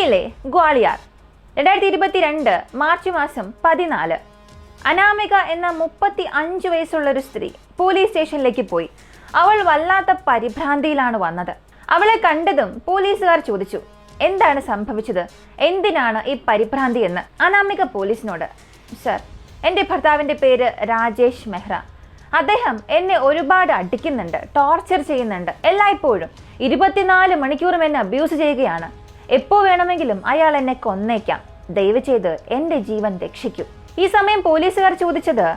ചെന്നൈയിലെ ഗ്വാളിയാർ 2022 മാർച്ച് മാസം 14 അനാമിക എന്ന 35 വയസ്സുള്ള ഒരു സ്ത്രീ പോലീസ് സ്റ്റേഷനിലേക്ക് പോയി. അവൾ വല്ലാത്ത പരിഭ്രാന്തിയിലാണ് വന്നത്. അവളെ കണ്ടതും പോലീസുകാർ ചോദിച്ചു, എന്താണ് സംഭവിച്ചത്, എന്തിനാണ് ഈ പരിഭ്രാന്തി എന്ന്. അനാമിക പോലീസിനോട്, സർ, എൻ്റെ ഭർത്താവിൻ്റെ പേര് രാജേഷ് മെഹ്റ. അദ്ദേഹം എന്നെ ഒരുപാട് അടിക്കുന്നുണ്ട്, ടോർച്ചർ ചെയ്യുന്നുണ്ട്, എല്ലായ്പ്പോഴും 24 മണിക്കൂറും എന്നെ അബ്യൂസ് ചെയ്യുകയാണ്. എപ്പോൾ വേണമെങ്കിലും അയാൾ എന്നെ കൊന്നേക്കാം. ദയവ് ചെയ്ത് എൻ്റെ ജീവൻ രക്ഷിക്കൂ. ഈ സമയം പോലീസുകാർ ചോദിച്ചത്,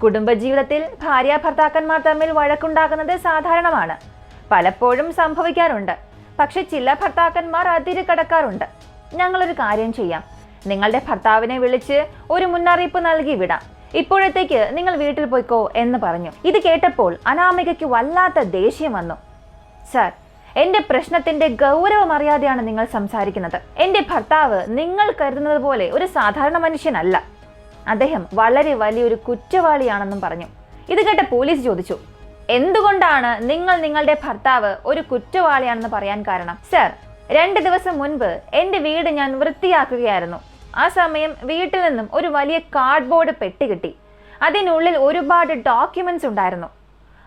കുടുംബജീവിതത്തിൽ ഭാര്യ ഭർത്താക്കന്മാർ തമ്മിൽ വഴക്കുണ്ടാകുന്നത് സാധാരണമാണ്, പലപ്പോഴും സംഭവിക്കാറുണ്ട്. പക്ഷെ ചില ഭർത്താക്കന്മാർ അതിര് കടക്കാറുണ്ട്. ഞങ്ങളൊരു കാര്യം ചെയ്യാം, നിങ്ങളുടെ ഭർത്താവിനെ വിളിച്ച് ഒരു മുന്നറിയിപ്പ് നൽകി വിടാം. ഇപ്പോഴത്തേക്ക് നിങ്ങൾ വീട്ടിൽ പോയിക്കോ എന്ന് പറഞ്ഞു. ഇത് കേട്ടപ്പോൾ അനാമികയ്ക്ക് വല്ലാത്ത ദേഷ്യം വന്നു. സർ, എന്റെ പ്രശ്നത്തിന്റെ ഗൗരവം അറിയാതെയാണ് നിങ്ങൾ സംസാരിക്കുന്നത്. എന്റെ ഭർത്താവ് നിങ്ങൾ കരുതുന്നത് പോലെ ഒരു സാധാരണ മനുഷ്യനല്ല. അദ്ദേഹം വളരെ വലിയൊരു കുറ്റവാളിയാണെന്നും പറഞ്ഞു. ഇത് കേട്ട പോലീസ് ചോദിച്ചു, എന്തുകൊണ്ടാണ് നിങ്ങൾ നിങ്ങളുടെ ഭർത്താവ് ഒരു കുറ്റവാളിയാണെന്ന് പറയാൻ കാരണം? സർ, 2 ദിവസം മുൻപ് എന്റെ വീട് ഞാൻ വൃത്തിയാക്കുകയായിരുന്നു. ആ സമയം വീട്ടിൽ നിന്നും ഒരു വലിയ കാർഡ്ബോർഡ് പെട്ടി കിട്ടി. അതിനുള്ളിൽ ഒരുപാട് ഡോക്യുമെന്റ്സ് ഉണ്ടായിരുന്നു.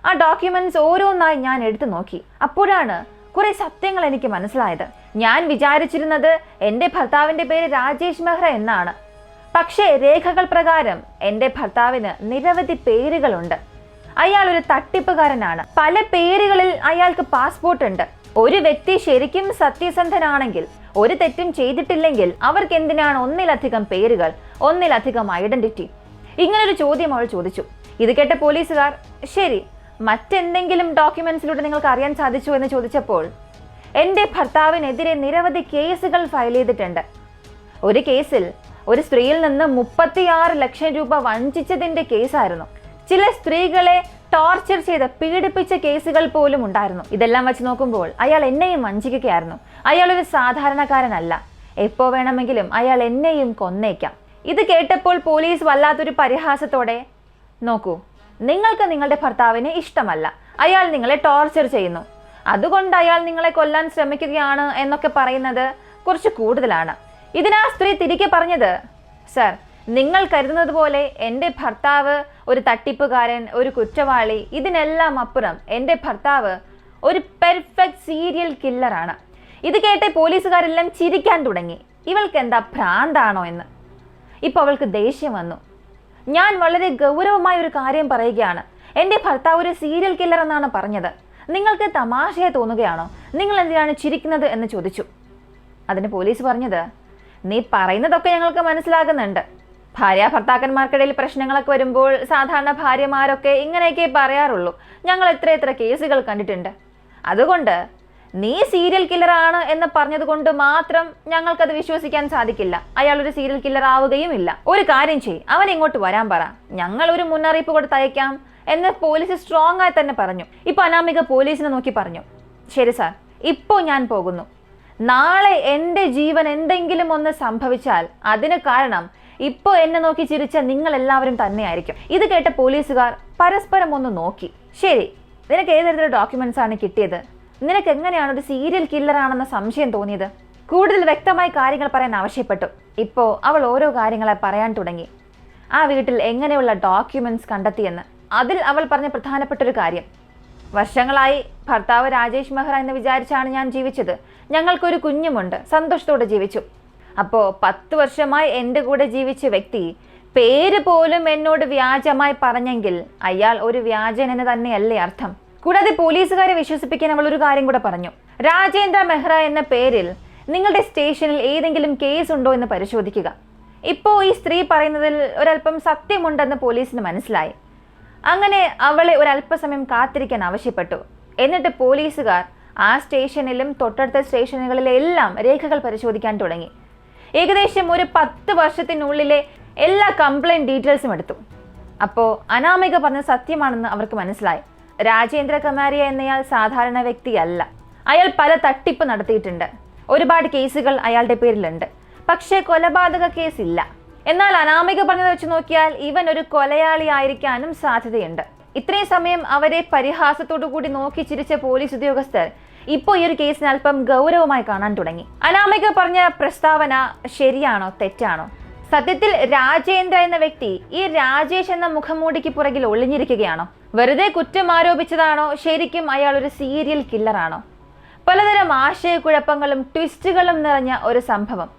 ആ ഡോക്യുമെന്റ്സ് ഓരോന്നായി ഞാൻ എടുത്തു നോക്കി. അപ്പോഴാണ് കുറെ സത്യങ്ങൾ എനിക്ക് മനസ്സിലായത്. ഞാൻ വിചാരിച്ചിരുന്നത് എൻ്റെ ഭർത്താവിൻ്റെ പേര് രാജേഷ് മെഹ്റ എന്നാണ്. പക്ഷേ രേഖകൾ പ്രകാരം എൻ്റെ ഭർത്താവിന് നിരവധി പേരുകളുണ്ട്. അയാൾ ഒരു തട്ടിപ്പുകാരനാണ്. പല പേരുകളിൽ അയാൾക്ക് പാസ്പോർട്ട് ഉണ്ട്. ഒരു വ്യക്തി ശരിക്കും സത്യസന്ധനാണെങ്കിൽ, ഒരു തെറ്റും ചെയ്തിട്ടില്ലെങ്കിൽ, അവർക്ക് എന്തിനാണ് ഒന്നിലധികം പേരുകൾ, ഒന്നിലധികം ഐഡന്റിറ്റി? ഇങ്ങനൊരു ചോദ്യം അവൾ ചോദിച്ചു. ഇത് കേട്ട പോലീസുകാർ, ശരി, മറ്റെന്തെങ്കിലും ഡോക്യുമെന്റ്സിലൂടെ നിങ്ങൾക്ക് അറിയാൻ സാധിച്ചു എന്ന് ചോദിച്ചപ്പോൾ, എൻ്റെ ഭർത്താവിനെതിരെ നിരവധി കേസുകൾ ഫയൽ ചെയ്തിട്ടുണ്ട്. ഒരു കേസിൽ ഒരു സ്ത്രീയിൽ നിന്ന് 36 ലക്ഷം രൂപ വഞ്ചിച്ചതിന്റെ കേസായിരുന്നു. ചില സ്ത്രീകളെ ടോർച്ചർ ചെയ്ത് പീഡിപ്പിച്ച കേസുകൾ പോലും ഉണ്ടായിരുന്നു. ഇതെല്ലാം വെച്ച് നോക്കുമ്പോൾ അയാൾ എന്നെയും വഞ്ചിക്കുകയായിരുന്നു. അയാൾ ഒരു സാധാരണക്കാരനല്ല. എപ്പോ വേണമെങ്കിലും അയാൾ എന്നെയും കൊന്നേക്കാം. ഇത് കേട്ടപ്പോൾ പോലീസ് വല്ലാത്തൊരു പരിഹാസത്തോടെ, നോക്കൂ, നിങ്ങൾക്ക് നിങ്ങളുടെ ഭർത്താവിനെ ഇഷ്ടമല്ല, അയാൾ നിങ്ങളെ ടോർച്ചർ ചെയ്യുന്നു, അതുകൊണ്ട് അയാൾ നിങ്ങളെ കൊല്ലാൻ ശ്രമിക്കുകയാണ് എന്നൊക്കെ പറയുന്നത് കുറച്ച് കൂടുതലാണ്. ഇതിനാ സ്ത്രീ തിരികെ പറഞ്ഞത്, സർ, നിങ്ങൾ കരുതുന്നത് പോലെ എൻ്റെ ഭർത്താവ് ഒരു തട്ടിപ്പുകാരൻ, ഒരു കുറ്റവാളി, ഇതിനെല്ലാം അപ്പുറം എൻ്റെ ഭർത്താവ് ഒരു പെർഫെക്റ്റ് സീരിയൽ കില്ലറാണ്. ഇത് കേട്ട് പോലീസുകാരെല്ലാം ചിരിക്കാൻ തുടങ്ങി. ഇവൾക്ക് എന്താ ഭ്രാന്താണോ എന്ന്. ഇപ്പൊ അവൾക്ക് ദേഷ്യം വന്നു. ഞാൻ വളരെ ഗൗരവമായ ഒരു കാര്യം പറയുകയാണ്. എൻ്റെ ഭർത്താവ് ഒരു സീരിയൽ കില്ലർ എന്നാണ് പറഞ്ഞത്. നിങ്ങൾക്ക് തമാശയെ തോന്നുകയാണോ? നിങ്ങൾ എന്തിനാണ് ചിരിക്കുന്നത് എന്ന് ചോദിച്ചു. അതിന് പോലീസ് പറഞ്ഞത്, നീ പറയുന്നതൊക്കെ ഞങ്ങൾക്ക് മനസ്സിലാകുന്നുണ്ട്. ഭാര്യ ഭർത്താക്കന്മാർക്കിടയിൽ പ്രശ്നങ്ങളൊക്കെ വരുമ്പോൾ സാധാരണ ഭാര്യമാരൊക്കെ ഇങ്ങനെയൊക്കെ പറയാറുള്ളൂ. ഞങ്ങൾ എത്ര കേസുകൾ കണ്ടിട്ടുണ്ട്. അതുകൊണ്ട് നീ സീരിയൽ കില്ലറാണ് എന്ന് പറഞ്ഞത് കൊണ്ട് മാത്രം ഞങ്ങൾക്കത് വിശ്വസിക്കാൻ സാധിക്കില്ല. അയാൾ ഒരു സീരിയൽ കില്ലർ ആവുകയും ഇല്ല. ഒരു കാര്യം ചെയ്യ്, അവൻ ഇങ്ങോട്ട് വരാൻ പറ, ഞങ്ങൾ ഒരു മുന്നറിയിപ്പ് കൊടുത്തയക്കാം എന്ന് പോലീസ് സ്ട്രോങ് ആയി തന്നെ പറഞ്ഞു. ഇപ്പൊ അനാമിക പോലീസിനെ നോക്കി പറഞ്ഞു, ശരി സാർ, ഇപ്പോൾ ഞാൻ പോകുന്നു. നാളെ എൻ്റെ ജീവൻ എന്തെങ്കിലും ഒന്ന് സംഭവിച്ചാൽ അതിന് കാരണം ഇപ്പോൾ എന്നെ നോക്കി ചിരിച്ച നിങ്ങൾ എല്ലാവരും തന്നെയായിരിക്കും. ഇത് കേട്ട പോലീസുകാർ പരസ്പരം ഒന്ന് നോക്കി. ശരി, നിനക്ക് ഏത് തരത്തിലുള്ള ഡോക്യുമെന്റ്സ് ആണ് കിട്ടിയത്? നിനക്ക് എങ്ങനെയാണ് ഒരു സീരിയൽ കില്ലർ ആണെന്ന സംശയം തോന്നിയത്? കൂടുതൽ വ്യക്തമായി കാര്യങ്ങൾ പറയാൻ ആവശ്യപ്പെട്ടു. ഇപ്പോൾ അവൾ ഓരോ കാര്യങ്ങളെ പറയാൻ തുടങ്ങി. ആ വീട്ടിൽ എങ്ങനെയുള്ള ഡോക്യുമെന്റ്സ് കണ്ടെത്തിയെന്ന്. അതിൽ അവൾ പറഞ്ഞ പ്രധാനപ്പെട്ട ഒരു കാര്യം, വർഷങ്ങളായി ഭർത്താവ് രാജേഷ് മെഹ്റ എന്ന് വിചാരിച്ചാണ് ഞാൻ ജീവിച്ചത്. ഞങ്ങൾക്കൊരു കുഞ്ഞുമുണ്ട്, സന്തോഷത്തോടെ ജീവിച്ചു. അപ്പോൾ 10 വർഷമായി എൻ്റെ കൂടെ ജീവിച്ച വ്യക്തി പേര് പോലും എന്നോട് വ്യാജമായി പറഞ്ഞെങ്കിൽ അയാൾ ഒരു വ്യാജൻ എന്ന് തന്നെയല്ലേ അർത്ഥം? കൂടാതെ പോലീസുകാരെ വിശ്വസിപ്പിക്കാൻ അവൾ ഒരു കാര്യം കൂടെ പറഞ്ഞു, രാജേന്ദ്ര മെഹ്റ എന്ന പേരിൽ നിങ്ങളുടെ സ്റ്റേഷനിൽ ഏതെങ്കിലും കേസ് ഉണ്ടോ എന്ന് പരിശോധിക്കുക. ഇപ്പോൾ ഈ സ്ത്രീ പറയുന്നതിൽ ഒരല്പം സത്യമുണ്ടെന്ന് പോലീസിന് മനസ്സിലായി. അങ്ങനെ അവളെ ഒരല്പസമയം കാത്തിരിക്കാൻ ആവശ്യപ്പെട്ടു. എന്നിട്ട് പോലീസുകാർ ആ സ്റ്റേഷനിലും തൊട്ടടുത്ത സ്റ്റേഷനുകളിലെല്ലാം രേഖകൾ പരിശോധിക്കാൻ തുടങ്ങി. ഏകദേശം ഒരു 10 വർഷത്തിനുള്ളിലെ എല്ലാ കംപ്ലൈന്റ് ഡീറ്റെയിൽസും എടുത്തു. അപ്പോൾ അനാമിക പറഞ്ഞ സത്യമാണെന്ന് അവർക്ക് മനസ്സിലായി. രാജേന്ദ്ര കമാരിയ എന്നയാൾ സാധാരണ വ്യക്തിയല്ല. അയാൾ പല തട്ടിപ്പ് നടത്തിയിട്ടുണ്ട്. ഒരുപാട് കേസുകൾ അയാളുടെ പേരിലുണ്ട്. പക്ഷേ കൊലപാതക കേസില്ല. എന്നാൽ അനാമിക പറഞ്ഞത് വെച്ച് നോക്കിയാൽ ഇവൻ ഒരു കൊലയാളി ആയിരിക്കാനും സാധ്യതയുണ്ട്. ഇത്രയും സമയം അവരെ പരിഹാസത്തോടു കൂടി നോക്കി ചിരിച്ച പോലീസ് ഉദ്യോഗസ്ഥർ ഇപ്പോൾ ഈ ഒരു കേസിന് അല്പം ഗൗരവമായി കാണാൻ തുടങ്ങി. അനാമിക പറഞ്ഞ പ്രസ്താവന ശരിയാണോ തെറ്റാണോ? സത്യത്തിൽ രാജേന്ദ്ര എന്ന വ്യക്തി ഈ രാജേഷ് എന്ന മുഖംമൂടിക്ക് പുറകിൽ ഒളിഞ്ഞിരിക്കുകയാണോ? വെറുതെ കുറ്റം ആരോപിച്ചതാണോ? ശരിക്കും അയാൾ ഒരു സീരിയൽ കില്ലറാണോ? പലതരം ആശയക്കുഴപ്പങ്ങളും ട്വിസ്റ്റുകളും നിറഞ്ഞ ഒരു സംഭവം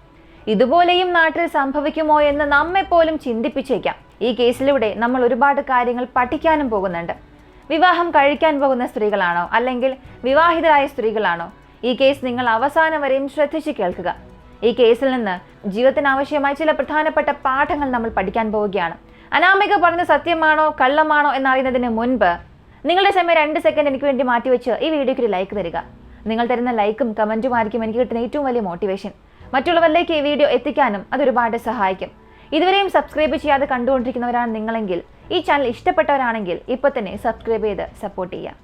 ഇതുപോലെയും നാട്ടിൽ സംഭവിക്കുമോ എന്ന് നമ്മെപ്പോലും ചിന്തിപ്പിച്ചേക്കാം. ഈ കേസിലൂടെ നമ്മൾ ഒരുപാട് കാര്യങ്ങൾ പഠിക്കാനും പോകുന്നുണ്ട്. വിവാഹം കഴിക്കാൻ പോകുന്ന സ്ത്രീകളാണോ അല്ലെങ്കിൽ വിവാഹിതരായ സ്ത്രീകളാണോ? ഈ കേസ് നിങ്ങൾ അവസാനം വരെയും ശ്രദ്ധിച്ച് കേൾക്കുക. ഈ കേസിൽ നിന്ന് ജീവിതത്തിന് ആവശ്യമായ ചില പ്രധാനപ്പെട്ട പാഠങ്ങൾ നമ്മൾ പഠിക്കാൻ പോവുകയാണ്. അനാമിക പറഞ്ഞ സത്യമാണോ കള്ളമാണോ എന്നറിയുന്നതിന് മുൻപ് നിങ്ങളുടെ സമയം 2 സെക്കൻഡ് എനിക്ക് വേണ്ടി മാറ്റിവെച്ച് ഈ വീഡിയോയ്ക്ക് ഒരു ലൈക്ക് തരിക. നിങ്ങൾ തരുന്ന ലൈക്കും കമൻറ്റും ആയിരിക്കും എനിക്ക് കിട്ടുന്ന ഏറ്റവും വലിയ മോട്ടിവേഷൻ. മറ്റുള്ളവരിലേക്ക് ഈ വീഡിയോ എത്തിക്കാനും അതൊരുപാട് സഹായിക്കും. ഇതുവരെയും സബ്സ്ക്രൈബ് ചെയ്യാതെ കണ്ടുകൊണ്ടിരിക്കുന്നവരാണ് നിങ്ങളെങ്കിൽ, ഈ ചാനൽ ഇഷ്ടപ്പെട്ടവരാണെങ്കിൽ ഇപ്പോൾ തന്നെ സബ്സ്ക്രൈബ് ചെയ്ത് സപ്പോർട്ട് ചെയ്യുക.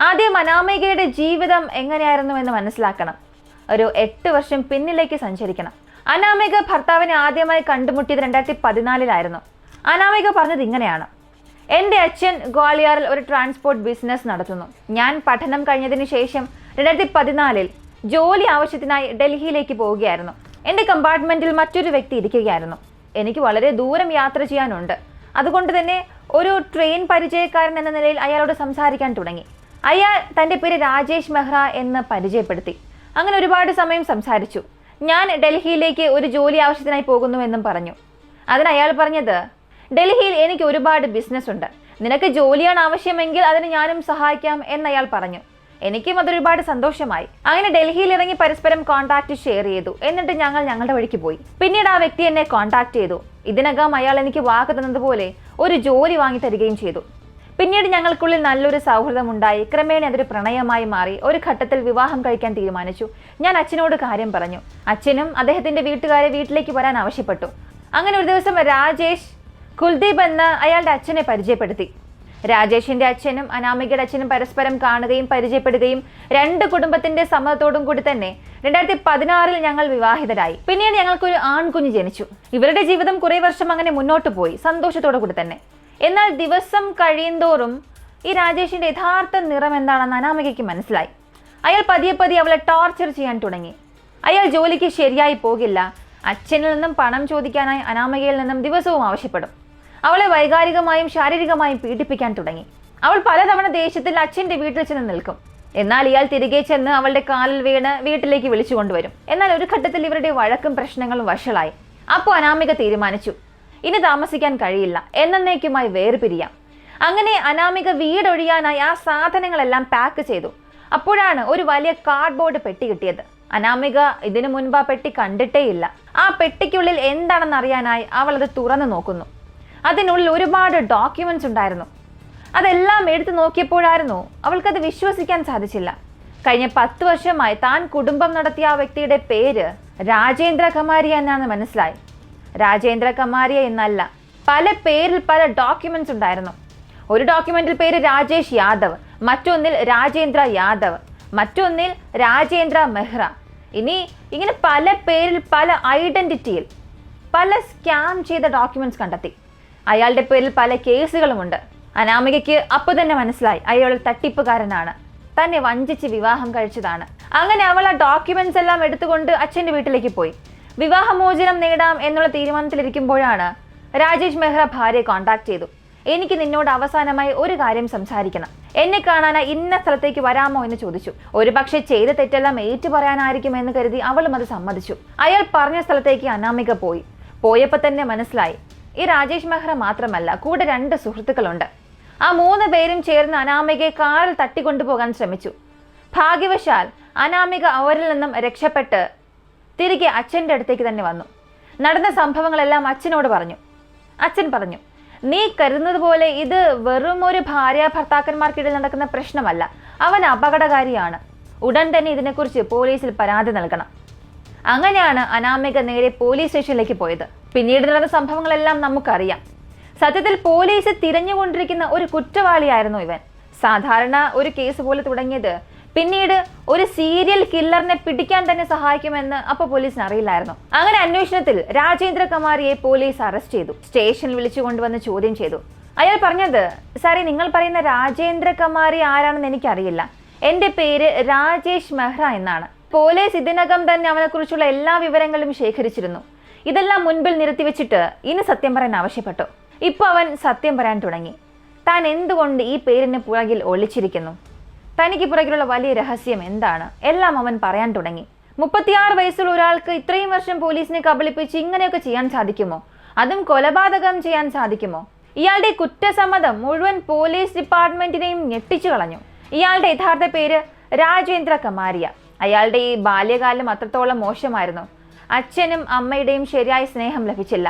ആദ്യം അനാമികയുടെ ജീവിതം എങ്ങനെയായിരുന്നു എന്ന് മനസ്സിലാക്കണം. ഒരു 8 വർഷം പിന്നിലേക്ക് സഞ്ചരിക്കണം. അനാമിക ഭർത്താവിനെ ആദ്യമായി കണ്ടുമുട്ടിയത് 2014 അനാമിക പറഞ്ഞത് ഇങ്ങനെയാണ്: എൻ്റെ അച്ഛൻ ഗ്വാളിയാറിൽ ഒരു ട്രാൻസ്പോർട്ട് ബിസിനസ് നടത്തുന്നു. ഞാൻ പഠനം കഴിഞ്ഞതിന് ശേഷം 2014 ജോലി ആവശ്യത്തിനായി ഡൽഹിയിലേക്ക് പോവുകയായിരുന്നു. എൻ്റെ കമ്പാർട്ട്മെന്റിൽ മറ്റൊരു വ്യക്തി ഇരിക്കുകയായിരുന്നു. എനിക്ക് വളരെ ദൂരം യാത്ര ചെയ്യാനുണ്ട്. അതുകൊണ്ട് തന്നെ ഒരു ട്രെയിൻ പരിചയക്കാരൻ എന്ന നിലയിൽ അയാളോട് സംസാരിക്കാൻ തുടങ്ങി. അയാൾ തൻ്റെ പേര് രാജേഷ് മെഹ്റ എന്ന് പരിചയപ്പെടുത്തി. അങ്ങനെ ഒരുപാട് സമയം സംസാരിച്ചു. ഞാൻ ഡൽഹിയിലേക്ക് ഒരു ജോലി ആവശ്യത്തിനായി പോകുന്നുവെന്നും പറഞ്ഞു. അതിന് അയാൾ പറഞ്ഞത്, ഡൽഹിയിൽ എനിക്ക് ഒരുപാട് ബിസിനസ് ഉണ്ട്, നിനക്ക് ജോലിയാണ് ആവശ്യമെങ്കിൽ അതിന് ഞാനും സഹായിക്കാം എന്ന് അയാൾ പറഞ്ഞു. എനിക്കും അതൊരുപാട് സന്തോഷമായി. അങ്ങനെ ഡൽഹിയിൽ ഇറങ്ങി പരസ്പരം കോൺടാക്ട് ഷെയർ ചെയ്തു. എന്നിട്ട് ഞങ്ങൾ ഞങ്ങളുടെ വഴിക്ക് പോയി. പിന്നീട് ആ വ്യക്തി എന്നെ കോൺടാക്ട് ചെയ്തു. ഇതിനകം അയാൾ എനിക്ക് വാക്ക് തന്നതുപോലെ ഒരു ജോലി വാങ്ങി തരികയും ചെയ്തു. പിന്നീട് ഞങ്ങൾക്കുള്ളിൽ നല്ലൊരു സൗഹൃദമുണ്ടായി. ക്രമേണ അതൊരു പ്രണയമായി മാറി. ഒരു ഘട്ടത്തിൽ വിവാഹം കഴിക്കാൻ തീരുമാനിച്ചു. ഞാൻ അച്ഛനോട് കാര്യം പറഞ്ഞു. അച്ഛനും അദ്ദേഹത്തിന്റെ വീട്ടുകാരെ വീട്ടിലേക്ക് വരാൻ ആവശ്യപ്പെട്ടു. അങ്ങനെ ഒരു ദിവസം രാജേഷ് കുൽദീപ് എന്ന അയാളുടെ അച്ഛനെ പരിചയപ്പെടുത്തി. രാജേഷിന്റെ അച്ഛനും അനാമികയുടെ അച്ഛനും പരസ്പരം കാണുകയും പരിചയപ്പെടുകയും 2 കുടുംബത്തിന്റെ സമ്മതത്തോടും കൂടി തന്നെ 2016 ഞങ്ങൾ വിവാഹിതരായി. പിന്നീട് ഞങ്ങൾക്കൊരു ആൺകുഞ്ഞ് ജനിച്ചു. ഇവരുടെ ജീവിതം കുറേ വർഷം അങ്ങനെ മുന്നോട്ട് പോയി, സന്തോഷത്തോടു കൂടി തന്നെ. എന്നാൽ ദിവസം കഴിയുന്തോറും ഈ രാജേഷിന്റെ യഥാർത്ഥ നിറം എന്താണെന്ന് അനാമികയ്ക്ക് മനസ്സിലായി. അയാൾ പതിയെ അവളെ ടോർച്ചർ ചെയ്യാൻ തുടങ്ങി. അയാൾ ജോലിക്ക് ശരിയായി പോകില്ല. അച്ഛനിൽ നിന്നും പണം ചോദിക്കാനായി അനാമികയിൽ നിന്നും ദിവസവും ആവശ്യപ്പെടും. അവളെ വൈകാരികമായും ശാരീരികമായും പീഡിപ്പിക്കാൻ തുടങ്ങി. അവൾ പലതവണ ദേഷ്യത്തിൽ അച്ഛൻ്റെ വീട്ടിൽ ചെന്ന് നിൽക്കും. എന്നാൽ ഇയാൾ തിരികെ ചെന്ന് അവളുടെ കാലിൽ വീണ് വീട്ടിലേക്ക് വിളിച്ചു കൊണ്ടുവരും. എന്നാൽ ഒരു ഘട്ടത്തിൽ ഇവരുടെ വഴക്കും പ്രശ്നങ്ങളും വഷളായി. അപ്പോൾ അനാമിക തീരുമാനിച്ചു, ഇനി താമസിക്കാൻ കഴിയില്ല, എന്നേക്കുമായി വേർപിരിയാം. അങ്ങനെ അനാമിക വീടൊഴിയാനായി ആ സാധനങ്ങളെല്ലാം പാക്ക് ചെയ്തു. അപ്പോഴാണ് ഒരു വലിയ കാർഡ്ബോർഡ് പെട്ടി കിട്ടിയത്. അനാമിക ഇതിനു മുൻപ് ആ പെട്ടി കണ്ടിട്ടേയില്ല. ആ പെട്ടിക്കുള്ളിൽ എന്താണെന്ന് അറിയാനായി അവൾ അത് തുറന്നു നോക്കുന്നു. അതിനുള്ളിൽ ഒരുപാട് ഡോക്യുമെന്റ്സ് ഉണ്ടായിരുന്നു. അതെല്ലാം എടുത്തു നോക്കിയപ്പോഴായിരുന്നു അവൾക്കത് വിശ്വസിക്കാൻ സാധിച്ചില്ല. കഴിഞ്ഞ 10 വർഷമായി താൻ കുടുംബം നടത്തിയ ആ വ്യക്തിയുടെ പേര് രാജേന്ദ്ര കമാരിയ എന്നാണ് മനസ്സിലായി. രാജേന്ദ്ര കമാരിയ എന്നല്ല, പല പേരിൽ പല ഡോക്യുമെന്റ്സ് ഉണ്ടായിരുന്നു. ഒരു ഡോക്യുമെന്റിൽ പേര് രാജേഷ് യാദവ്, മറ്റൊന്നിൽ രാജേന്ദ്ര യാദവ്, മറ്റൊന്നിൽ രാജേന്ദ്ര മെഹ്റ. ഇങ്ങനെ പല പേരിൽ പല ഐഡന്റിറ്റിയിൽ പല സ്കാം ചെയ്ത ഡോക്യുമെന്റ്സ് കണ്ടെത്തി. അയാളുടെ പേരിൽ പല കേസുകളുമുണ്ട്. അനാമികയ്ക്ക് അപ്പോൾ തന്നെ മനസ്സിലായി അയാൾ തട്ടിപ്പുകാരനാണ്, തന്നെ വഞ്ചിച്ച് വിവാഹം കഴിച്ചതാണ്. അങ്ങനെ അവൾ ആ ഡോക്യുമെന്റ്സ് എല്ലാം എടുത്തുകൊണ്ട് അച്ഛൻ്റെ വീട്ടിലേക്ക് പോയി. വിവാഹമോചനം നേടാം എന്നുള്ള തീരുമാനത്തിലിരിക്കുമ്പോഴാണ് രാജേഷ് മെഹ്റ ഭാര്യയെ കോൺടാക്ട് ചെയ്തു. എനിക്ക് നിന്നോട് അവസാനമായി ഒരു കാര്യം സംസാരിക്കണം, എന്നെ കാണാനായി ഇന്ന സ്ഥലത്തേക്ക് വരാമോ എന്ന് ചോദിച്ചു. ഒരു പക്ഷേ ചെയ്ത തെറ്റെല്ലാം ഏറ്റു പറയാനായിരിക്കുമെന്ന് കരുതി അവളും അത് സമ്മതിച്ചു. അയാൾ പറഞ്ഞ സ്ഥലത്തേക്ക് അനാമിക പോയി. പോയപ്പോൾ തന്നെ മനസ്സിലായി, ഈ രാജേഷ് മെഹ്റ മാത്രമല്ല, കൂടെ 2 സുഹൃത്തുക്കളുണ്ട്. ആ 3 പേരും ചേർന്ന് അനാമികയെ കാറിൽ തട്ടിക്കൊണ്ടുപോകാൻ ശ്രമിച്ചു. ഭാഗ്യവശാൽ അനാമിക അവരിൽ നിന്നും രക്ഷപ്പെട്ട് തിരികെ അച്ഛൻ്റെ അടുത്തേക്ക് തന്നെ വന്നു. നടന്ന സംഭവങ്ങളെല്ലാം അച്ഛനോട് പറഞ്ഞു. അച്ഛൻ പറഞ്ഞു, നീ കരുതുന്നത് പോലെ ഇത് വെറും ഒരു ഭാര്യ ഭർത്താക്കന്മാർക്കിടയിൽ നടക്കുന്ന പ്രശ്നമല്ല, അവൻ അപകടകാരിയാണ്. ഉടൻ തന്നെ ഇതിനെക്കുറിച്ച് പോലീസിൽ പരാതി നൽകണം. അങ്ങനെയാണ് അനാമിക നേരെ പോലീസ് സ്റ്റേഷനിലേക്ക് പോയത്. പിന്നീട് നടന്ന സംഭവങ്ങളെല്ലാം നമുക്കറിയാം. സത്യത്തിൽ പോലീസ് തിരഞ്ഞുകൊണ്ടിരിക്കുന്ന ഒരു കുറ്റവാളിയായിരുന്നു ഇവൻ. സാധാരണ ഒരു കേസ് പോലെ തുടങ്ങിയത് പിന്നീട് ഒരു സീരിയൽ കില്ലറിനെ പിടിക്കാൻ തന്നെ സഹായിക്കുമെന്ന് അപ്പോൾ പോലീസിന് അറിയില്ലായിരുന്നു. അങ്ങനെ അന്വേഷണത്തിൽ രാജേന്ദ്ര കമാരിയെ പോലീസ് അറസ്റ്റ് ചെയ്തു. സ്റ്റേഷനിൽ വിളിച്ചു കൊണ്ടുവന്ന് ചോദ്യം ചെയ്തു. അയാൾ പറഞ്ഞത്, സാറേ, നിങ്ങൾ പറയുന്ന രാജേന്ദ്ര കമാരി ആരാണെന്ന് എനിക്കറിയില്ല. എൻ്റെ പേര് രാജേഷ് മെഹ്റ എന്നാണ്. പോലീസ് ഇതിനകം തന്നെ അവനെക്കുറിച്ചുള്ള എല്ലാ വിവരങ്ങളും ശേഖരിച്ചിരുന്നു. ഇതെല്ലാം മുൻപിൽ നിരത്തിവെച്ചിട്ട് ഇനി സത്യം പറയാൻ ആവശ്യപ്പെട്ടു. ഇപ്പോൾ അവൻ സത്യം പറയാൻ തുടങ്ങി. താൻ എന്തുകൊണ്ട് ഈ പേരിന് പുറകിൽ ഒളിച്ചിരിക്കുന്നു, തനിക്ക് പുറകിലുള്ള വലിയ രഹസ്യം എന്താണ്, എല്ലാം അവൻ പറയാൻ തുടങ്ങി. 36 വയസ്സുള്ള ഒരാൾക്ക് ഇത്രയും വർഷം പോലീസിനെ കബളിപ്പിച്ച് ഇങ്ങനെയൊക്കെ ചെയ്യാൻ സാധിക്കുമോ? അതും കൊലപാതകം ചെയ്യാൻ സാധിക്കുമോ? ഇയാളുടെ കുറ്റസമ്മതം മുഴുവൻ പോലീസ് ഡിപ്പാർട്ട്മെന്റിനെയും ഞെട്ടിച്ചു കളഞ്ഞു. ഇയാളുടെ യഥാർത്ഥ പേര് രാജേന്ദ്ര കമാരിയ. അയാളുടെ ഈ ബാല്യകാലം അത്രത്തോളം മോശമായിരുന്നു. അച്ഛനും അമ്മയുടെയും ശരിയായ സ്നേഹം ലഭിച്ചില്ല.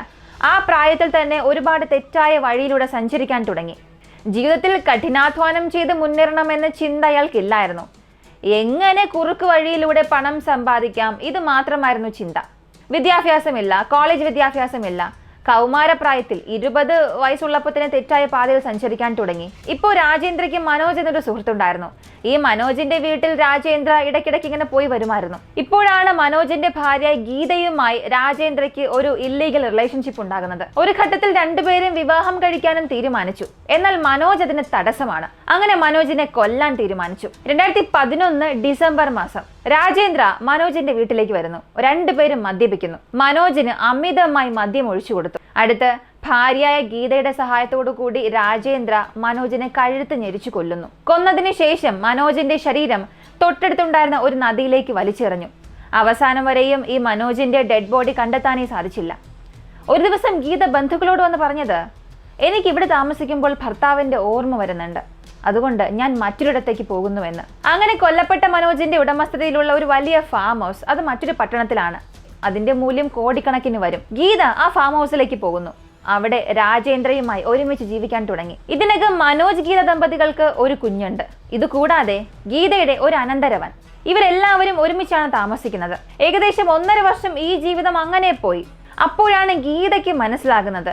ആ പ്രായത്തിൽ തന്നെ ഒരുപാട് തെറ്റായ വഴിയിലൂടെ സഞ്ചരിക്കാൻ തുടങ്ങി. ജീവിതത്തിൽ കഠിനാധ്വാനം ചെയ്ത് മുന്നേറണമെന്ന ചിന്ത അയാൾക്കില്ലായിരുന്നു. എങ്ങനെ കുറുക്ക് വഴിയിലൂടെ പണം സമ്പാദിക്കാം, ഇത് മാത്രമായിരുന്നു ചിന്ത. വിദ്യാഭ്യാസമില്ല, കോളേജ് വിദ്യാഭ്യാസമില്ല. കൗമാരപ്രായത്തിൽ 20 വയസ്സുള്ളപ്പോൾ തന്നെ തെറ്റായ പാതയിൽ സഞ്ചരിക്കാൻ തുടങ്ങി. ഇപ്പോൾ രാജേന്ദ്രയ്ക്ക് മനോജ് എന്നൊരു സുഹൃത്തുണ്ടായിരുന്നു. ഈ മനോജിന്റെ വീട്ടിൽ രാജേന്ദ്ര ഇടയ്ക്കിടയ്ക്ക് ഇങ്ങനെ പോയി വരുമായിരുന്നു. ഇപ്പോഴാണ് മനോജിന്റെ ഭാര്യ ഗീതയുമായി രാജേന്ദ്രയ്ക്ക് ഒരു ഇല്ലീഗൽ റിലേഷൻഷിപ്പ് ഉണ്ടാകുന്നത്. ഒരു ഘട്ടത്തിൽ രണ്ടുപേരും വിവാഹം കഴിക്കാനും തീരുമാനിച്ചു. എന്നാൽ മനോജ് അതിന് തടസ്സമാണ്. അങ്ങനെ മനോജിനെ കൊല്ലാൻ തീരുമാനിച്ചു. 2011 ഡിസംബർ മാസം രാജേന്ദ്ര മനോജിന്റെ വീട്ടിലേക്ക് വരുന്നു. രണ്ടുപേരും മദ്യപിക്കുന്നു. മനോജിന് അമിതമായി മദ്യം ഒഴിച്ചു കൊടുത്തു. അടുത്ത് ഭാര്യയായ ഗീതയുടെ സഹായത്തോടു കൂടി രാജേന്ദ്ര മനോജിനെ കഴുത്ത് ഞെരിച്ചു കൊല്ലുന്നു. കൊന്നതിന് ശേഷം മനോജിന്റെ ശരീരം തൊട്ടടുത്തുണ്ടായിരുന്ന ഒരു നദിയിലേക്ക് വലിച്ചെറിഞ്ഞു. അവസാനം വരെയും ഈ മനോജിന്റെ ഡെഡ് ബോഡി കണ്ടെത്താനേ സാധിച്ചില്ല. ഒരു ദിവസം ഗീത ബന്ധുക്കളോട് വന്ന് പറഞ്ഞത്, എനിക്ക് ഇവിടെ താമസിക്കുമ്പോൾ ഭർത്താവിന്റെ ഓർമ്മ വരുന്നുണ്ട്, അതുകൊണ്ട് ഞാൻ മറ്റൊരിടത്തേക്ക് പോകുന്നുവെന്ന്. അങ്ങനെ കൊല്ലപ്പെട്ട മനോജിന്റെ ഉടമസ്ഥതയിലുള്ള ഒരു വലിയ ഫാം ഹൗസ്, അത് മറ്റൊരു പട്ടണത്തിലാണ്. അതിന്റെ മൂല്യം കോടിക്കണക്കിന് വരും. ഗീത ആ ഫാം ഹൗസിലേക്ക് പോകുന്നു. അവിടെ രാജേന്ദ്രയുമായി ഒരുമിച്ച് ജീവിക്കാൻ തുടങ്ങി. ഇതിനകം മനോജ് ഗീത ദമ്പതികൾക്ക് ഒരു കുഞ്ഞുണ്ട്. ഇതുകൂടാതെ ഗീതയുടെ ഒരു അനന്തരവൻ. ഇവരെല്ലാവരും ഒരുമിച്ചാണ് താമസിക്കുന്നത്. ഏകദേശം 1.5 വർഷം ഈ ജീവിതം അങ്ങനെ പോയി. അപ്പോഴാണ് ഗീതയ്ക്ക് മനസ്സിലാകുന്നത്,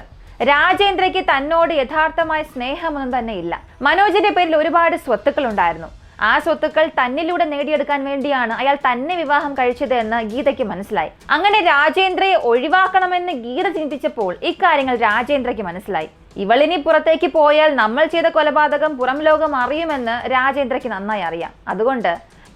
രാജേന്ദ്രയ്ക്ക് തന്നോട് യഥാർത്ഥമായ സ്നേഹമൊന്നും തന്നെ ഇല്ല. മനോജിന്റെ പേരിൽ ഒരുപാട് സ്വത്തുക്കൾ ഉണ്ടായിരുന്നു. ആ സ്വത്തുക്കൾ തന്നിലൂടെ നേടിയെടുക്കാൻ വേണ്ടിയാണ് അയാൾ തന്നെ വിവാഹം കഴിച്ചത് എന്ന് ഗീതയ്ക്ക് മനസ്സിലായി. അങ്ങനെ രാജേന്ദ്രയെ ഒഴിവാക്കണമെന്ന് ഗീത ചിന്തിച്ചപ്പോൾ ഇക്കാര്യങ്ങൾ രാജേന്ദ്രയ്ക്ക് മനസ്സിലായി. ഇവളിനി പുറത്തേക്ക് പോയാൽ നമ്മൾ ചെയ്ത കൊലപാതകം പുറം ലോകം അറിയുമെന്ന് രാജേന്ദ്രയ്ക്ക് നന്നായി അറിയാം. അതുകൊണ്ട്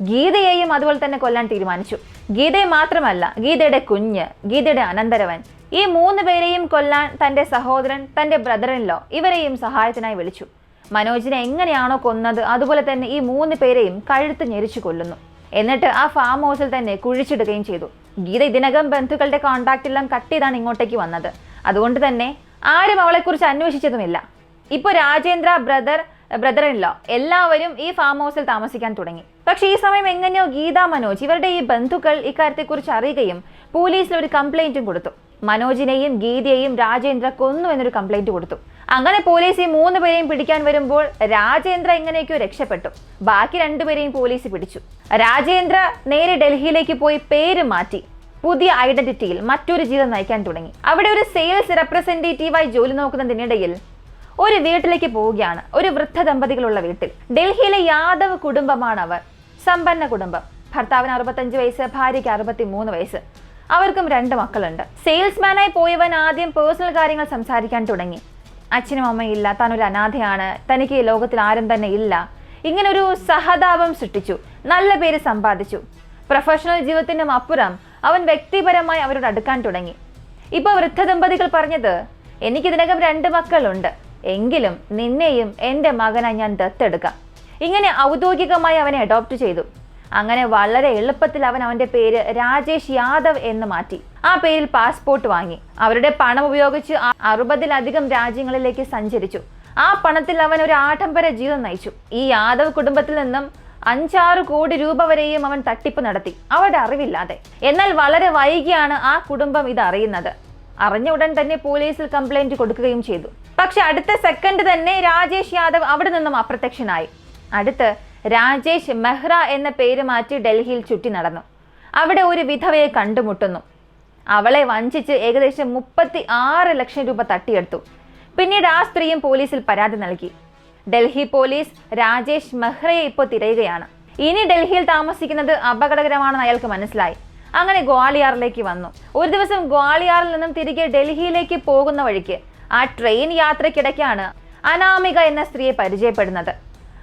ഗീതയെയും അതുപോലെ തന്നെ കൊല്ലാൻ തീരുമാനിച്ചു. ഗീതയെ മാത്രമല്ല, ഗീതയുടെ കുഞ്ഞ്, ഗീതയുടെ അനന്തരവൻ, ഈ 3 പേരെയും കൊല്ലാൻ തന്റെ സഹോദരൻ, തന്റെ ബ്രദറിൻലോ ഇവരെയും സഹായത്തിനായി വിളിച്ചു. മനോജിനെ എങ്ങനെയാണോ കൊന്നത് അതുപോലെ തന്നെ ഈ 3 പേരെയും കഴുത്ത് ഞെരിച്ചു കൊല്ലുന്നു. എന്നിട്ട് ആ ഫാം ഹൗസിൽ തന്നെ കുഴിച്ചിടുകയും ചെയ്തു. ഗീത ഇതിനകം ബന്ധുക്കളുടെ കോണ്ടാക്ട് എല്ലാം കട്ട് ചെയ്താണ് ഇങ്ങോട്ടേക്ക് വന്നത്. അതുകൊണ്ട് തന്നെ ആരും അവളെക്കുറിച്ച് അന്വേഷിച്ചതുമില്ല. ഇപ്പോൾ രാജേന്ദ്ര, ബ്രദറിൻലോ എല്ലാവരും ഈ ഫാം ഹൗസിൽ താമസിക്കാൻ തുടങ്ങി. പക്ഷേ ഈ സമയം എങ്ങനെയോ ഗീത, മനോജ് ഇവരുടെ ഈ ബന്ധുക്കൾ ഇക്കാര്യത്തെക്കുറിച്ച് അറിയുകയും പോലീസിൽ ഒരു കംപ്ലൈന്റും കൊടുത്തു. മനോജിനെയും ഗീതയെയും രാജേന്ദ്ര കൊന്നു എന്നൊരു കംപ്ലൈന്റ് കൊടുത്തു. അങ്ങനെ പോലീസ് ഈ 3 പേരെയും പിടിക്കാൻ വരുമ്പോൾ രാജേന്ദ്ര എങ്ങനെയൊക്കെയോ രക്ഷപ്പെട്ടു. ബാക്കി 2 പേരെയും പോലീസ് പിടിച്ചു. രാജേന്ദ്ര നേരെ ഡൽഹിയിലേക്ക് പോയി പേര് മാറ്റി പുതിയ ഐഡന്റിറ്റിയിൽ മറ്റൊരു ജീവിതം നയിക്കാൻ തുടങ്ങി. അവിടെ ഒരു സെയിൽസ് റെപ്രസെന്റേറ്റീവായി ജോലി നോക്കുന്നതിനിടയിൽ ഒരു വീട്ടിലേക്ക് പോവുകയാണ്. ഒരു വൃദ്ധ ദമ്പതികളുള്ള വീട്ടിൽ. ഡൽഹിയിലെ യാദവ് കുടുംബമാണ് അവർ. സമ്പന്ന കുടുംബം. ഭർത്താവിന് 65 വയസ്സ്, ഭാര്യയ്ക്ക് 63 വയസ്സ്. അവർക്കും 2 മക്കളുണ്ട്. സെയിൽസ്മാനായി പോയവൻ ആദ്യം പേഴ്സണൽ കാര്യങ്ങൾ സംസാരിക്കാൻ തുടങ്ങി. അച്ഛനും അമ്മയില്ല, താൻ ഒരു അനാഥയാണ്, തനിക്ക് ഈ ലോകത്തിൽ ആരും തന്നെ ഇല്ല. ഇങ്ങനൊരു സഹതാപം സൃഷ്ടിച്ചു. നല്ല പേര് സമ്പാദിച്ചു. പ്രൊഫഷണൽ ജീവിതത്തിനും അപ്പുറം അവൻ വ്യക്തിപരമായി അവരോട് അടുക്കാൻ തുടങ്ങി. ഇപ്പോൾ വൃദ്ധ ദമ്പതികൾ പറഞ്ഞത്, എനിക്കിതിനകം 2 മക്കളുണ്ട്, എങ്കിലും നിന്നെയും എൻ്റെ മകനായി ഞാൻ ദത്തെടുക്കാം. ഇങ്ങനെ ഔദ്യോഗികമായി അവനെ അഡോപ്റ്റ് ചെയ്തു. അങ്ങനെ വളരെ എളുപ്പത്തിൽ അവൻ അവന്റെ പേര് രാജേഷ് യാദവ് എന്ന് മാറ്റി. ആ പേരിൽ പാസ്പോർട്ട് വാങ്ങി. അവരുടെ പണം ഉപയോഗിച്ച് 60-ലധികം രാജ്യങ്ങളിലേക്ക് സഞ്ചരിച്ചു. ആ പണത്തിൽ അവൻ ഒരു ആഡംബര ജീവിതം നയിച്ചു. ഈ യാദവ് കുടുംബത്തിൽ നിന്നും 5-6 കോടി രൂപ വരെയും അവൻ തട്ടിപ്പ് നടത്തി, അവരുടെ അറിവില്ലാതെ. എന്നാൽ വളരെ വൈകിയാണ് ആ കുടുംബം ഇത് അറിയുന്നത്. അറിഞ്ഞ ഉടൻ തന്നെ പോലീസിൽ കംപ്ലൈന്റ് കൊടുക്കുകയും ചെയ്തു. പക്ഷെ അടുത്ത സെക്കൻഡ് തന്നെ രാജേഷ് യാദവ് അവിടെ നിന്നും അപ്രത്യക്ഷനായി. അടുത്ത് രാജേഷ് മെഹ്റ എന്ന പേര് മാറ്റി ഡൽഹിയിൽ ചുറ്റി നടന്നു. അവിടെ ഒരു വിധവയെ കണ്ടുമുട്ടുന്നു. അവളെ വഞ്ചിച്ച് ഏകദേശം 36 ലക്ഷം രൂപ തട്ടിയെടുത്തു. പിന്നീട് ആ സ്ത്രീയും പോലീസിൽ പരാതി നൽകി. ഡൽഹി പോലീസ് രാജേഷ് മെഹ്റയെ ഇപ്പോൾ തിരയുകയാണ്. ഇനി ഡൽഹിയിൽ താമസിക്കുന്നത് അപകടകരമാണെന്ന് അയാൾക്ക് മനസ്സിലായി. അങ്ങനെ ഗ്വാളിയാറിലേക്ക് വന്നു. ഒരു ദിവസം ഗ്വാളിയാറിൽ നിന്നും തിരികെ ഡൽഹിയിലേക്ക് പോകുന്ന വഴിക്ക് ആ ട്രെയിൻ യാത്രക്കിടയ്ക്കാണ് അനാമിക എന്ന സ്ത്രീയെ പരിചയപ്പെടുന്നത്.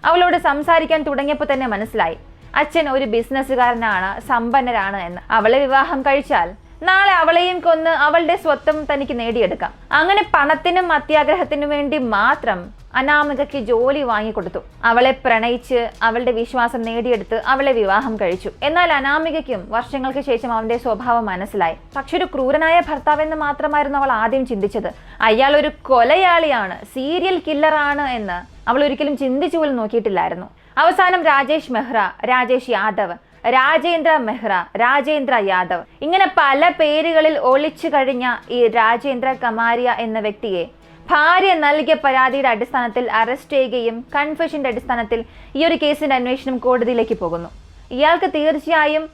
അവളോട് സംസാരിക്കാൻ തുടങ്ങിയപ്പോൾ തന്നെ മനസ്സിലായി അച്ഛൻ ഒരു ബിസിനസ്സുകാരനാണ്, സമ്പന്നരാണ് എന്ന്. അവളെ വിവാഹം കഴിച്ചാൽ നാളെ അവളെയും കൊന്ന് അവളുടെ സ്വത്തും തനിക്ക് നേടിയെടുക്കാം. അങ്ങനെ പണത്തിനും അത്യാഗ്രഹത്തിനും വേണ്ടി മാത്രം അനാമികയ്ക്ക് ജോലി വാങ്ങിക്കൊടുത്തു. അവളെ പ്രണയിച്ച് അവളുടെ വിശ്വാസം നേടിയെടുത്ത് അവളെ വിവാഹം കഴിച്ചു. എന്നാൽ അനാമികയ്ക്കും വർഷങ്ങൾക്ക് ശേഷം അവന്റെ സ്വഭാവം മനസ്സിലായി. പക്ഷെ ഒരു ക്രൂരനായ ഭർത്താവെന്ന് മാത്രമായിരുന്നു അവൾ ആദ്യം ചിന്തിച്ചത്. അയാൾ ഒരു കൊലയാളിയാണ്, സീരിയൽ കില്ലറാണ് എന്ന് അവൾ ഒരിക്കലും ചിന്തിച്ചു പോലും നോക്കിയിട്ടില്ലായിരുന്നു. അവസാനം രാജേഷ് മെഹ്റ, രാജേഷ് യാദവ്, രാജേന്ദ്ര മെഹ്റ, രാജേന്ദ്ര യാദവ് ഇങ്ങനെ പല പേരുകളിൽ ഒളിച്ചു കഴിഞ്ഞ ഈ രാജേന്ദ്ര കമാരിയ എന്ന വ്യക്തിയെ ഭാര്യ നൽകിയ പരാതിയുടെ അടിസ്ഥാനത്തിൽ അറസ്റ്റ് ചെയ്യുകയും കൺഫെഷന്റെ അടിസ്ഥാനത്തിൽ ഈ ഒരു കേസിന്റെ അന്വേഷണം കോടതിയിലേക്ക് പോകുന്നു. ഇയാൾക്ക് തീർച്ചയായും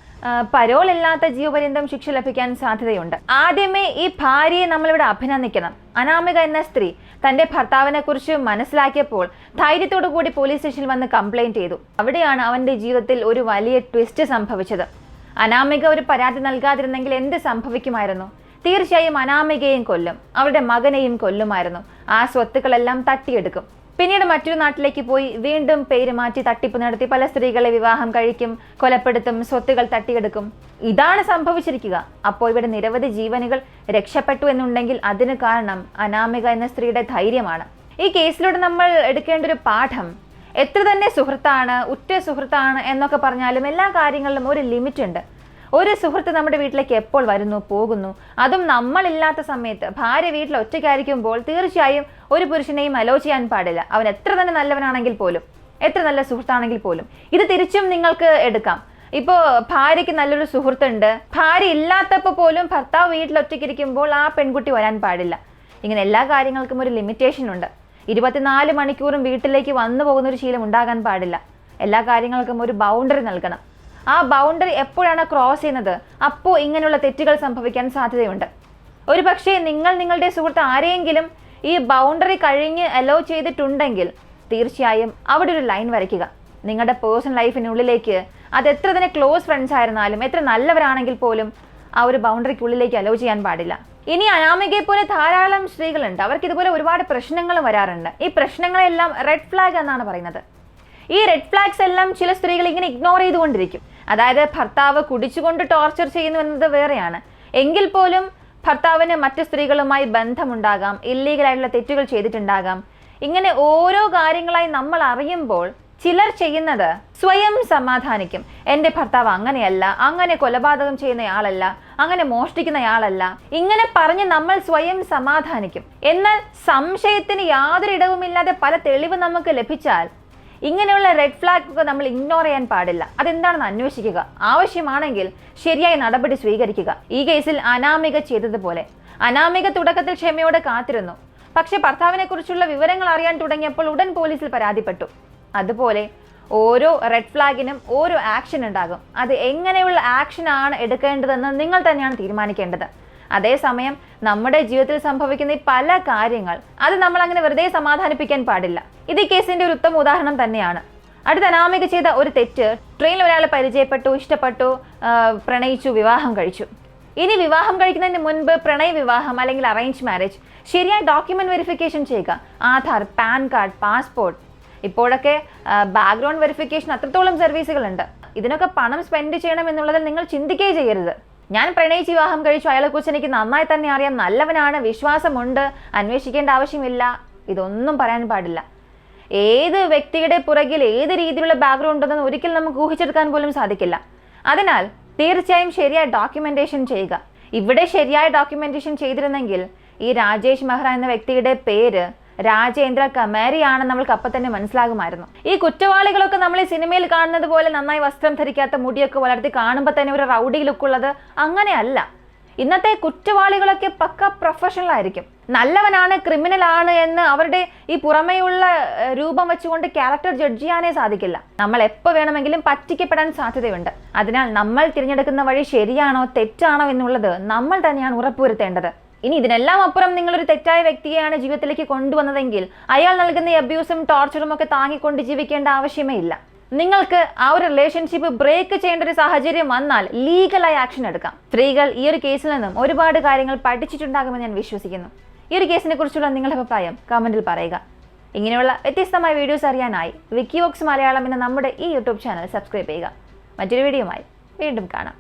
പരോൾ ഇല്ലാത്ത ജീവപര്യന്തം ശിക്ഷ ലഭിക്കാൻ സാധ്യതയുണ്ട്. ആദ്യമേ ഈ ഭാര്യയെ നമ്മളിവിടെ അഭിനന്ദിക്കണം. അനാമിക എന്ന സ്ത്രീ തന്റെ ഭർത്താവിനെ കുറിച്ച് മനസ്സിലാക്കിയപ്പോൾ ധൈര്യത്തോടു കൂടി പോലീസ് സ്റ്റേഷനിൽ വന്ന് കംപ്ലൈന്റ് ചെയ്തു. അവിടെയാണ് അവന്റെ ജീവിതത്തിൽ ഒരു വലിയ ട്വിസ്റ്റ് സംഭവിച്ചത്. അനാമിക ഒരു പരാതി നൽകാതിരുന്നെങ്കിൽ എന്ത് സംഭവിക്കുമായിരുന്നു? തീർച്ചയായും അനാമികയെയും കൊല്ലും, അവരുടെ മകനെയും കൊല്ലുമായിരുന്നു. ആ സ്വത്തുക്കളെല്ലാം തട്ടിയെടുക്കും. പിന്നീട് മറ്റൊരു നാട്ടിലേക്ക് പോയി വീണ്ടും പേര് മാറ്റി തട്ടിപ്പ് നടത്തി പല സ്ത്രീകളെ വിവാഹം കഴിക്കും, കൊലപ്പെടുത്തും, സ്വത്തുകൾ തട്ടിയെടുക്കും. ഇതാണ് സംഭവിച്ചിരിക്കുക. അപ്പോൾ ഇവിടെ നിരവധി ജീവനുകൾ രക്ഷപ്പെട്ടു എന്നുണ്ടെങ്കിൽ അതിന് കാരണം അനാമിക എന്ന സ്ത്രീയുടെ ധൈര്യമാണ്. ഈ കേസിലൂടെ നമ്മൾ എടുക്കേണ്ട ഒരു പാഠം, എത്ര തന്നെ സുഹൃത്താണ്, ഉറ്റ സുഹൃത്താണ് എന്നൊക്കെ പറഞ്ഞാലും എല്ലാ കാര്യങ്ങളിലും ഒരു ലിമിറ്റ് ഉണ്ട്. ഒരു സുഹൃത്ത് നമ്മുടെ വീട്ടിലേക്ക് എപ്പോൾ വരുന്നു, പോകുന്നു, അതും നമ്മളില്ലാത്ത സമയത്ത്. ഭാര്യ വീട്ടിൽ ഒറ്റയ്ക്കായിരിക്കുമ്പോൾ തീർച്ചയായും ഒരു പുരുഷനെയും അലോ ചെയ്യാൻ പാടില്ല. അവൻ എത്ര തന്നെ നല്ലവനാണെങ്കിൽ പോലും, എത്ര നല്ല സുഹൃത്താണെങ്കിൽ പോലും. ഇത് തിരിച്ചും നിങ്ങൾക്ക് എടുക്കാം. ഇപ്പോൾ ഭാര്യയ്ക്ക് നല്ലൊരു സുഹൃത്തുണ്ട്, ഭാര്യ ഇല്ലാത്തപ്പോൾ പോലും ഭർത്താവ് വീട്ടിൽ ഒറ്റയ്ക്കിരിക്കുമ്പോൾ ആ പെൺകുട്ടി വരാൻ പാടില്ല. ഇങ്ങനെ എല്ലാ കാര്യങ്ങൾക്കും ഒരു ലിമിറ്റേഷൻ ഉണ്ട്. 24 മണിക്കൂറും വീട്ടിലേക്ക് വന്നു പോകുന്ന ഒരു ശീലം ഉണ്ടാകാൻ പാടില്ല. എല്ലാ കാര്യങ്ങൾക്കും ഒരു ബൗണ്ടറി നൽകണം. ആ ബൗണ്ടറി എപ്പോഴാണ് ക്രോസ് ചെയ്യുന്നത്, അപ്പോൾ ഇങ്ങനെയുള്ള തെറ്റുകൾ സംഭവിക്കാൻ സാധ്യതയുണ്ട്. ഒരു പക്ഷേ നിങ്ങളുടെ സുഹൃത്ത് ആരെയെങ്കിലും ഈ ബൗണ്ടറി കഴിഞ്ഞ് അലോ ചെയ്തിട്ടുണ്ടെങ്കിൽ തീർച്ചയായും അവിടെ ഒരു ലൈൻ വരയ്ക്കുക. നിങ്ങളുടെ പേഴ്സണൽ ലൈഫിനുള്ളിലേക്ക് അത് എത്ര തന്നെ ക്ലോസ് ഫ്രണ്ട്സ് ആയിരുന്നാലും, എത്ര നല്ലവരാണെങ്കിൽ പോലും ആ ഒരു ബൗണ്ടറിക്കുള്ളിലേക്ക് അലോ ചെയ്യാൻ പാടില്ല. ഇനി അനാമികയെ പോലെ ധാരാളം സ്ത്രീകളുണ്ട്. അവർക്ക് ഇതുപോലെ ഒരുപാട് പ്രശ്നങ്ങൾ വരാറുണ്ട്. ഈ പ്രശ്നങ്ങളെല്ലാം റെഡ് ഫ്ലാഗ് എന്നാണ് പറയുന്നത്. ഈ റെഡ് ഫ്ലാഗ്സ് എല്ലാം ചില സ്ത്രീകൾ ഇങ്ങനെ ഇഗ്നോർ ചെയ്തുകൊണ്ടിരിക്കും. അതായത് ഭർത്താവ് കുടിച്ചുകൊണ്ട് ടോർച്ചർ ചെയ്യുന്നു എന്നത് വേറെയാണ്. എങ്കിൽ പോലും ഭർത്താവിന് മറ്റു സ്ത്രീകളുമായി ബന്ധമുണ്ടാകാം, ഇല്ലീഗലായിട്ടുള്ള തെറ്റുകൾ ചെയ്തിട്ടുണ്ടാകാം. ഇങ്ങനെ ഓരോ കാര്യങ്ങളായി നമ്മൾ അറിയുമ്പോൾ ചിലർ ചെയ്യുന്നത് സ്വയം സമാധാനിക്കും. എൻ്റെ ഭർത്താവ് അങ്ങനെയല്ല, അങ്ങനെ കൊലപാതകം ചെയ്യുന്നയാളല്ല, അങ്ങനെ മോഷ്ടിക്കുന്നയാളല്ല, ഇങ്ങനെ പറഞ്ഞ് നമ്മൾ സ്വയം സമാധാനിക്കും. എന്നാൽ സംശയത്തിന് യാതൊരു ഇടവുമില്ലാതെ പല തെളിവ് നമുക്ക് ലഭിച്ചാൽ ഇങ്ങനെയുള്ള റെഡ് ഫ്ലാഗ് ഒക്കെ നമ്മൾ ഇഗ്നോർ ചെയ്യാൻ പാടില്ല. അതെന്താണെന്ന് അന്വേഷിക്കുക. ആവശ്യമാണെങ്കിൽ ശരിയായ നടപടി സ്വീകരിക്കുക. ഈ കേസിൽ അനാമിക ചെയ്തതുപോലെ. അനാമിക തുടക്കത്തിൽ ക്ഷമയോടെ കാത്തിരുന്നു. പക്ഷെ ഭർത്താവിനെ കുറിച്ചുള്ള വിവരങ്ങൾ അറിയാൻ തുടങ്ങിയപ്പോൾ ഉടൻ പോലീസിൽ പരാതിപ്പെട്ടു. അതുപോലെ ഓരോ റെഡ് ഫ്ലാഗിനും ഓരോ ആക്ഷൻ ഉണ്ടാകും. അത് എങ്ങനെയുള്ള ആക്ഷനാണ് എടുക്കേണ്ടതെന്ന് നിങ്ങൾ തന്നെയാണ് തീരുമാനിക്കേണ്ടത്. അതേസമയം നമ്മുടെ ജീവിതത്തിൽ സംഭവിക്കുന്ന ഈ പല കാര്യങ്ങൾ അത് നമ്മൾ അങ്ങനെ വെറുതെ സമാധാനിപ്പിക്കാൻ പാടില്ല. ഇത് ഈ കേസിന്റെ ഒരു ഉത്തമ ഉദാഹരണം തന്നെയാണ്. അടുത്ത അനാമിക ചെയ്ത ഒരു തെറ്റ്, ട്രെയിനിൽ ഒരാളെ പരിചയപ്പെട്ടു, ഇഷ്ടപ്പെട്ടു, പ്രണയിച്ചു, വിവാഹം കഴിച്ചു. ഇനി വിവാഹം കഴിക്കുന്നതിന് മുൻപ് പ്രണയ വിവാഹം അല്ലെങ്കിൽ അറേഞ്ച് മാരേജ് ശരിയായ ഡോക്യുമെന്റ് വെരിഫിക്കേഷൻ ചെയ്യുക. Aadhaar, pan card, passport. ഇപ്പോഴൊക്കെ ബാക്ക്ഗ്രൗണ്ട് വെരിഫിക്കേഷൻ അത്രത്തോളം സർവീസുകളുണ്ട്. ഇതിനൊക്കെ പണം സ്പെൻഡ് ചെയ്യണം എന്നുള്ളതിൽ നിങ്ങൾ ചിന്തിക്കുകയേ ചെയ്യരുത്. ഞാൻ പ്രണയിച്ച് വിവാഹം കഴിച്ചു, അയാളെക്കുറിച്ച് എനിക്ക് നന്നായി തന്നെ അറിയാം, നല്ലവനാണ്, വിശ്വാസമുണ്ട്, അന്വേഷിക്കേണ്ട ആവശ്യമില്ല, ഇതൊന്നും പറയാൻ പാടില്ല. ഏത് വ്യക്തിയുടെ പുറകിൽ ഏത് രീതിയിലുള്ള ബാക്ക്ഗ്രൗണ്ട് ഉണ്ടെന്ന് ഒരിക്കലും നമുക്ക് ഊഹിച്ചെടുക്കാൻ പോലും സാധിക്കില്ല. അതിനാൽ തീർച്ചയായും ശരിയായ ഡോക്യുമെന്റേഷൻ ചെയ്യുക. ഇവിടെ ശരിയായ ഡോക്യുമെന്റേഷൻ ചെയ്തിരുന്നെങ്കിൽ ഈ രാജേഷ് മെഹ്റ എന്ന വ്യക്തിയുടെ പേര് രാജേന്ദ്ര കമാരിയാണെന്ന് നമ്മൾക്ക് അപ്പം തന്നെ മനസ്സിലാകുമായിരുന്നു. ഈ കുറ്റവാളികളൊക്കെ നമ്മൾ ഈ സിനിമയിൽ കാണുന്നത് പോലെ നന്നായി വസ്ത്രം ധരിക്കാത്ത, മുടിയൊക്കെ വളർത്തി കാണുമ്പോൾ തന്നെ ഒരു റൗഡി ലുക്കുള്ളത് അങ്ങനെയല്ല. ഇന്നത്തെ കുറ്റവാളികളൊക്കെ പക്ക പ്രൊഫഷണൽ ആയിരിക്കും. നല്ലവനാണ് ക്രിമിനലാണ് എന്ന് അവരുടെ ഈ പുറമേയുള്ള രൂപം വെച്ചുകൊണ്ട് ക്യാരക്ടർ ജഡ്ജ് ചെയ്യാനേ സാധിക്കില്ല. നമ്മൾ എപ്പോൾ വേണമെങ്കിലും പറ്റിക്കപ്പെടാൻ സാധ്യതയുണ്ട്. അതിനാൽ നമ്മൾ തിരഞ്ഞെടുക്കുന്ന വഴി ശരിയാണോ തെറ്റാണോ എന്നുള്ളത് നമ്മൾ തന്നെയാണ് ഉറപ്പുവരുത്തേണ്ടത്. ഇനി ഇതിനെല്ലാം അപ്പുറം നിങ്ങളൊരു തെറ്റായ വ്യക്തിയെയാണ് ജീവിതത്തിലേക്ക് കൊണ്ടുവന്നതെങ്കിൽ അയാൾ നൽകുന്ന ഈ അബ്യൂസും ടോർച്ചറും ഒക്കെ താങ്ങിക്കൊണ്ട് ജീവിക്കേണ്ട ആവശ്യമേ ഇല്ല. നിങ്ങൾക്ക് ആ ഒരു റിലേഷൻഷിപ്പ് ബ്രേക്ക് ചെയ്യേണ്ട ഒരു സാഹചര്യം വന്നാൽ ലീഗലായി ആക്ഷൻ എടുക്കാം. സ്ത്രീകൾ ഈ ഒരു കേസിൽ നിന്നും ഒരുപാട് കാര്യങ്ങൾ പഠിച്ചിട്ടുണ്ടാകുമെന്ന് ഞാൻ വിശ്വസിക്കുന്നു. ഈ ഒരു കേസിനെ കുറിച്ചുള്ള നിങ്ങളുടെ അഭിപ്രായം കമന്റിൽ പറയുക. ഇങ്ങനെയുള്ള വ്യത്യസ്തമായ വീഡിയോസ് അറിയാനായി വിക്കിവോക്സ് മലയാളം എന്ന നമ്മുടെ ഈ യൂട്യൂബ് ചാനൽ സബ്സ്ക്രൈബ് ചെയ്യുക. മറ്റൊരു വീഡിയോയുമായി വീണ്ടും കാണാം.